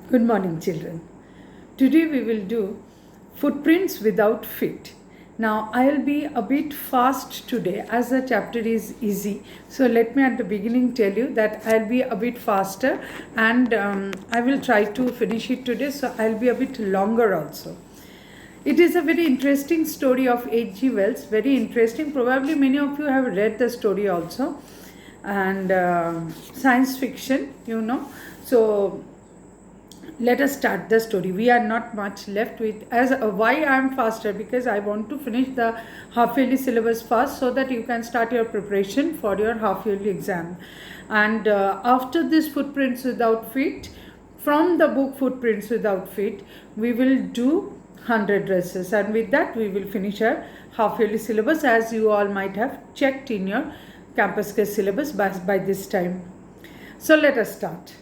Good morning, children. Today we will do footprints without feet. Now I'll be a bit fast today as the chapter is easy. So let me at the beginning tell you that I'll be a bit faster and I will try to finish it today. So I'll be a bit longer also. It is a very interesting story of H.G. Wells. Very interesting. Probably many of you have read the story also. And science fiction, So let us start the story. We are not much left with why I am faster, because I want to finish the half yearly syllabus fast so that you can start your preparation for your half yearly exam. And after this footprints without feet, from the book Footprints Without Feet, we will do 100 dresses, and with that we will finish our half yearly syllabus, as you all might have checked in your campus care syllabus by this time. So let us start.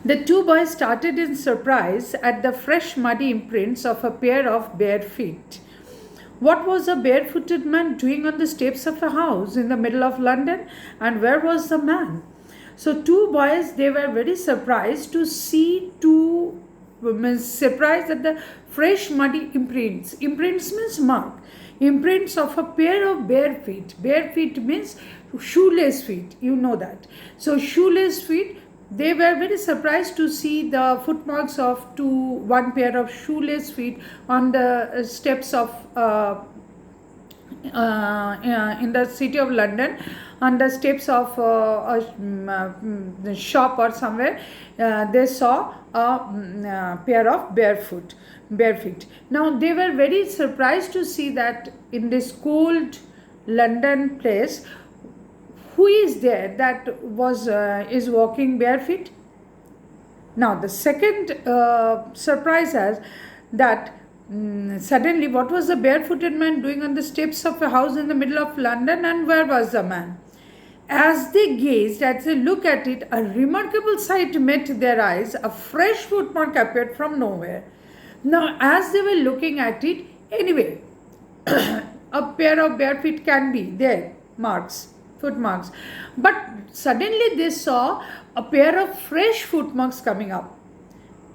The two boys started in surprise at the fresh muddy imprints of a pair of bare feet. What was a barefooted man doing on the steps of a house in the middle of London, and where was the man? So two boys, they were very surprised to see two women, surprised at the fresh muddy imprints. Imprints means mark. Imprints of a pair of bare feet. Bare feet means shoeless feet, you know that. So shoeless feet, they were very surprised to see the footmarks of one pair of shoeless feet on the steps of in the city of London, on the steps of the shop or somewhere. They saw a pair of bare feet. Now they were very surprised to see that in this cold London place, who is there that is walking barefoot? Now the second surprise is that suddenly what was the barefooted man doing on the steps of a house in the middle of London, and where was the man? As they gazed, as they looked at it, a remarkable sight met their eyes. A fresh footmark appeared from nowhere. Now as they were looking at it, anyway, a pair of bare feet can be there, footmarks. But suddenly they saw a pair of fresh footmarks coming up.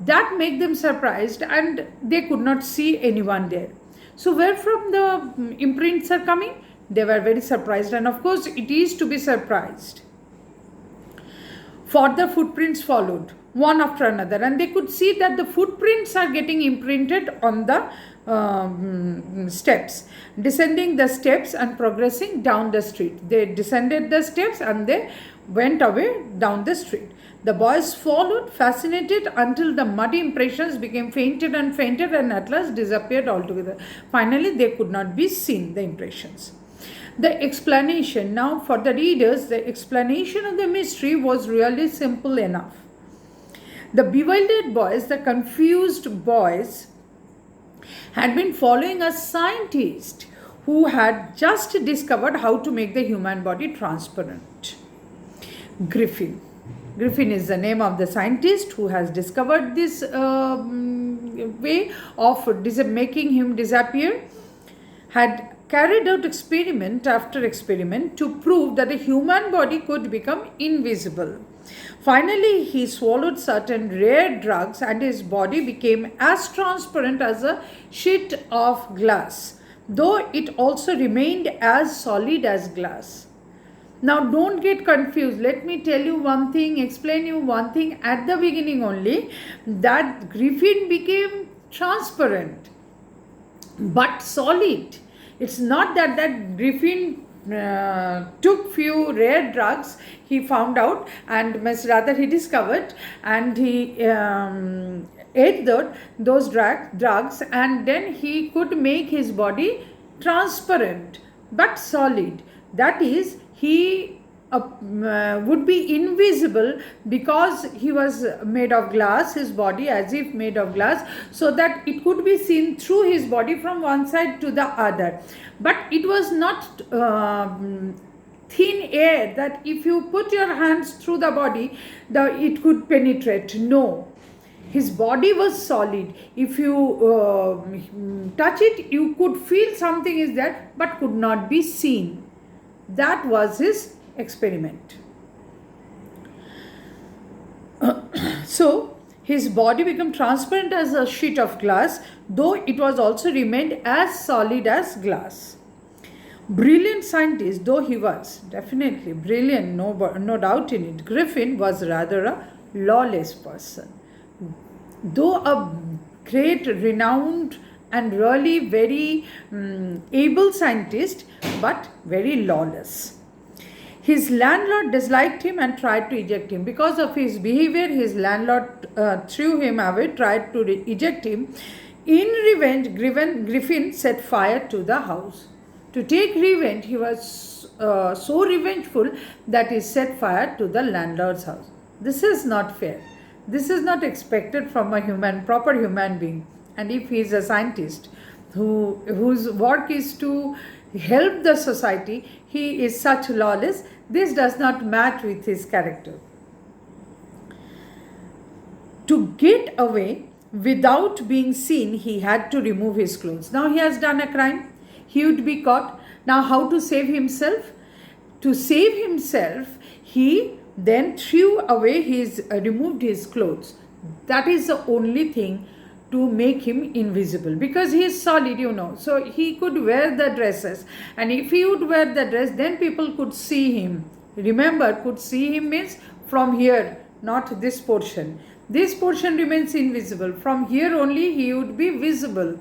That made them surprised, and they could not see anyone there. So where from the imprints are coming? They were very surprised, and of course it is to be surprised. Further footprints followed, one after another, and they could see that the footprints are getting imprinted on the steps, descending the steps and progressing down the street. They descended the steps and they went away down the street. The boys followed, fascinated, until the muddy impressions became fainter and fainter and at last disappeared altogether. Finally, they could not be seen, the impressions. The explanation, now for the readers, the explanation of the mystery was really simple enough. The bewildered boys, the confused boys, had been following a scientist who had just discovered how to make the human body transparent. Griffin is the name of the scientist who has discovered this way of making him disappear, had carried out experiment after experiment to prove that the human body could become invisible. Finally, he swallowed certain rare drugs and his body became as transparent as a sheet of glass, though it also remained as solid as glass. Now don't get confused. Let me tell you one thing, explain you one thing at the beginning only, that Griffin became transparent but solid. It's not that Griffin took few rare drugs, he found out, and rather he discovered, and he ate those drugs, and then he could make his body transparent but solid. That is, he would be invisible because he was made of glass, his body as if made of glass, so that it could be seen through his body from one side to the other. But it was not thin air that if you put your hands through the body, it could penetrate. No. His body was solid. If you touch it, you could feel something is there, but could not be seen. That was his experiment. So His body became transparent as a sheet of glass, though it was also remained as solid as glass. Brilliant scientist though he was, definitely brilliant, no doubt in it, Griffin was rather a lawless person. Though a great, renowned, and really very able scientist, but very lawless. His landlord disliked him and tried to eject him. Because of his behavior, his landlord threw him away, tried to eject him. In revenge, Griffin set fire to the house. To take revenge, he was so revengeful that he set fire to the landlord's house. This is not fair. This is not expected from a proper human being. And if he is a scientist whose work is to help the society, he is such lawless. This does not match with his character. To get away without being seen, he had to remove his clothes. Now he has done a crime. He would be caught. Now how to save himself? To save himself, he then removed his clothes. That is the only thing to make him invisible, because he is solid, so he could wear the dresses, and if he would wear the dress, then people could see him. Remember, could see him means from here, not this portion. This portion remains invisible. From here only he would be visible,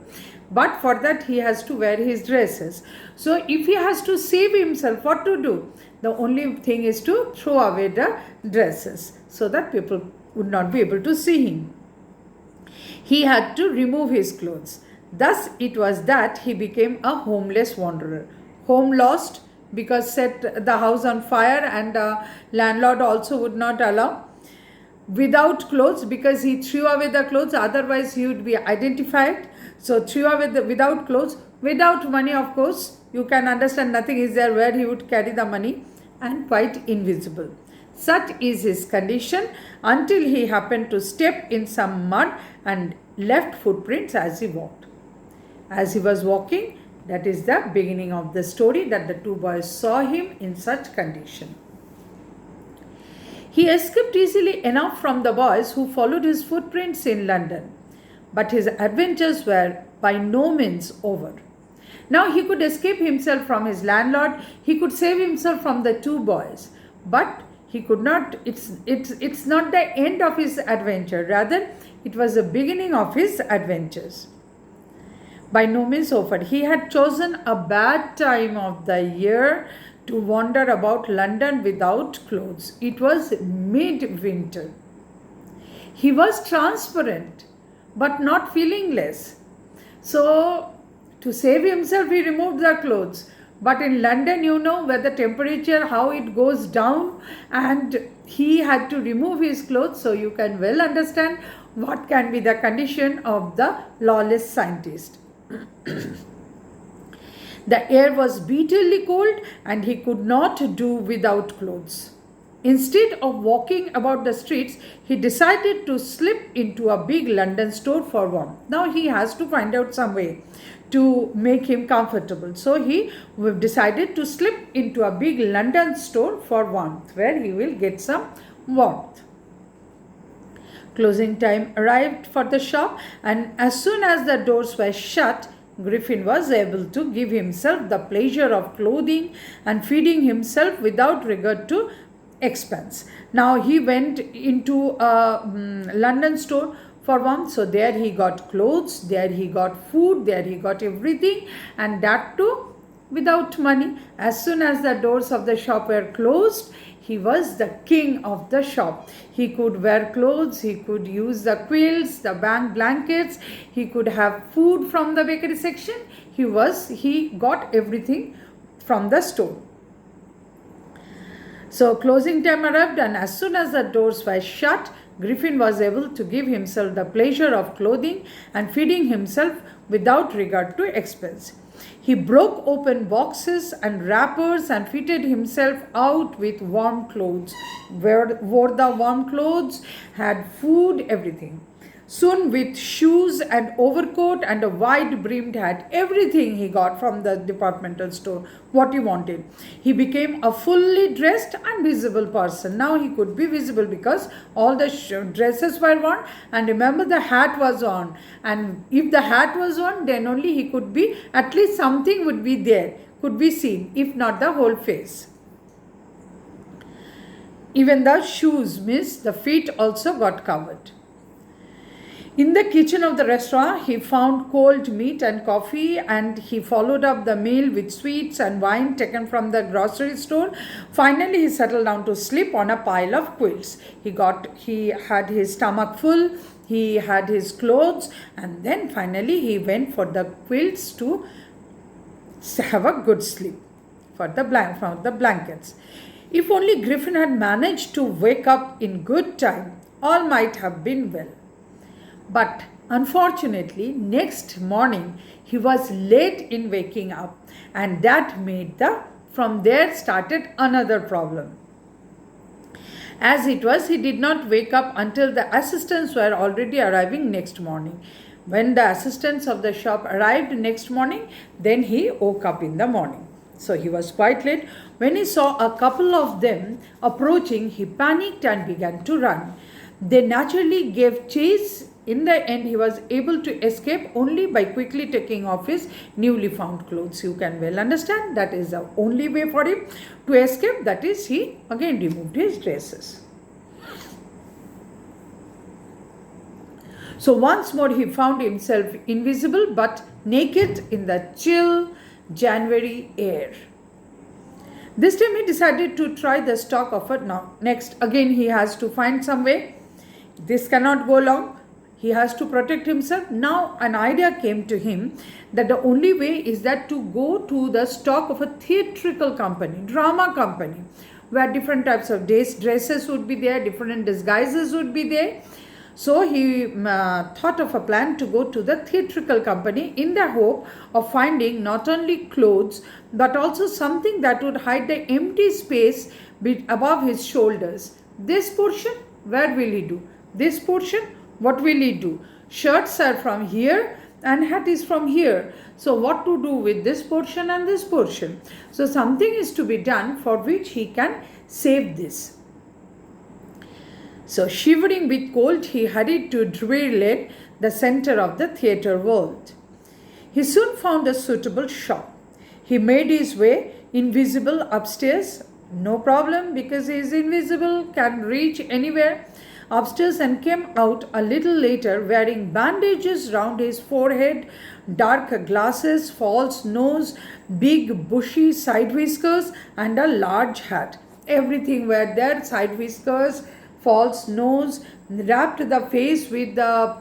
but for that he has to wear his dresses. So if he has to save himself, what to do? The only thing is to throw away the dresses so that people would not be able to see him. He had to remove his clothes. Thus it was that he became a homeless wanderer. Home lost because set the house on fire, and landlord also would not allow. Without clothes because he threw away the clothes, otherwise he would be identified. So threw away without clothes, without money, of course. You can understand nothing is there where he would carry the money, and quite invisible. Such is his condition until he happened to step in some mud and left footprints as he walked. As he was walking, that is the beginning of the story, that the two boys saw him in such condition. He escaped easily enough from the boys who followed his footprints in London, but his adventures were by no means over. Now he could escape himself from his landlord, he could save himself from the two boys, but he could not, it's not the end of his adventure, rather it was the beginning of his adventures. By no means over. He had chosen a bad time of the year to wander about London without clothes. It was mid-winter. He was transparent but not feelingless. So to save himself, he removed the clothes. But in London, where the temperature, how it goes down, and he had to remove his clothes. So you can well understand what can be the condition of the lawless scientist. The air was bitterly cold and he could not do without clothes. Instead of walking about the streets, he decided to slip into a big London store for warmth. Now he has to find out some way to make him comfortable. So he decided to slip into a big London store for warmth, where he will get some warmth. Closing time arrived for the shop, and as soon as the doors were shut, Griffin was able to give himself the pleasure of clothing and feeding himself without regard to expense. Now he went into a London store for warmth, so there he got clothes, there he got food, there he got everything, and that too without money. As soon as the doors of the shop were closed, he was the king of the shop. He could wear clothes, he could use the quilts, the blankets, he could have food from the bakery section. He got everything from the store. So closing time arrived, and as soon as the doors were shut, Griffin was able to give himself the pleasure of clothing and feeding himself without regard to expense. He broke open boxes and wrappers and fitted himself out with warm clothes, wore the warm clothes, had food, everything. Soon, with shoes and overcoat and a wide-brimmed hat, everything he got from the departmental store, what he wanted. He became a fully dressed and visible person. Now he could be visible because all the dresses were on, and remember, the hat was on. And if the hat was on, then only he could be, at least something would be there, could be seen, if not the whole face. Even the shoes, means the feet also got covered. In the kitchen of the restaurant, he found cold meat and coffee, and he followed up the meal with sweets and wine taken from the grocery store. Finally, he settled down to sleep on a pile of quilts. He had his stomach full, he had his clothes, and then finally he went for the quilts to have a good sleep from the blankets. If only Griffin had managed to wake up in good time, all might have been well. But unfortunately, next morning he was late in waking up, and that made from there started another problem. As it was, he did not wake up until the assistants were already arriving next morning. When the assistants of the shop arrived next morning, then he woke up in the morning. So he was quite late. When he saw a couple of them approaching, he panicked and began to run. They naturally gave chase. In the end, he was able to escape only by quickly taking off his newly found clothes. You can well understand that is the only way for him to escape. That is, he again removed his dresses. So once more he found himself invisible but naked in the chill January air. This time he decided to try the stock offer. Now, next again he has to find some way. This cannot go long. He has to protect himself. Now an idea came to him that the only way is that to go to the stock of a theatrical company, drama company, where different types of dresses would be there, different disguises would be there. So he thought of a plan to go to the theatrical company in the hope of finding not only clothes but also something that would hide the empty space above his shoulders. This portion, where will he do? This portion, what will he do? Shirts are from here and hat is from here. So what to do with this portion and this portion? So something is to be done for which he can save this. So shivering with cold, he hurried to Drury Lane, the center of the theatre world. He soon found a suitable shop. He made his way invisible upstairs. No problem, because he is invisible, can reach anywhere. Upstairs, and came out a little later wearing bandages round his forehead, dark glasses, false nose, big bushy side whiskers, and a large hat. Everything were there, side whiskers, false nose, wrapped the face with the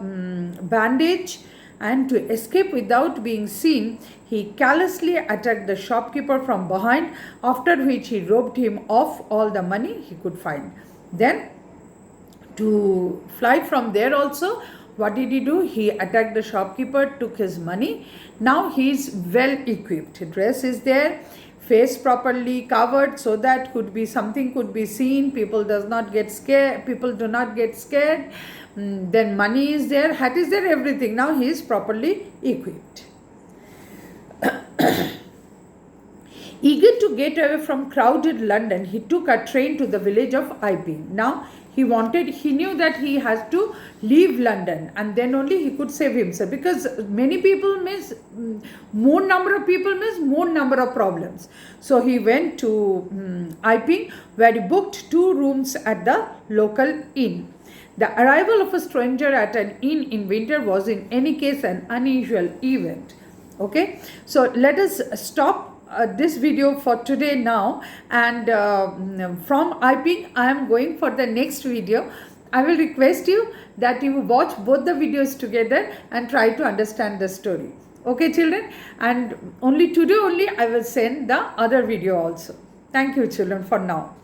bandage, and to escape without being seen, he callously attacked the shopkeeper from behind, after which he robbed him of all the money he could find. Then, to fly from there also, what did he do? He attacked the shopkeeper, took his money. Now he is well equipped. Dress is there, face properly covered so that something could be seen. People do not get scared. Then money is there, hat is there, everything. Now he is properly equipped. Eager to get away from crowded London, he took a train to the village of Iping. Now he knew that he has to leave London, and then only he could save himself, because many people means more number of people means more number of problems. So he went to Iping, where he booked 2 rooms at the local inn. The arrival of a stranger at an inn in winter was in any case an unusual event. Okay, so let us stop this video for today now, and from Iping I am going for the next video. I will request you that you watch both the videos together and try to understand the story. Okay children, and only today only I will send the other video also. Thank you children for now.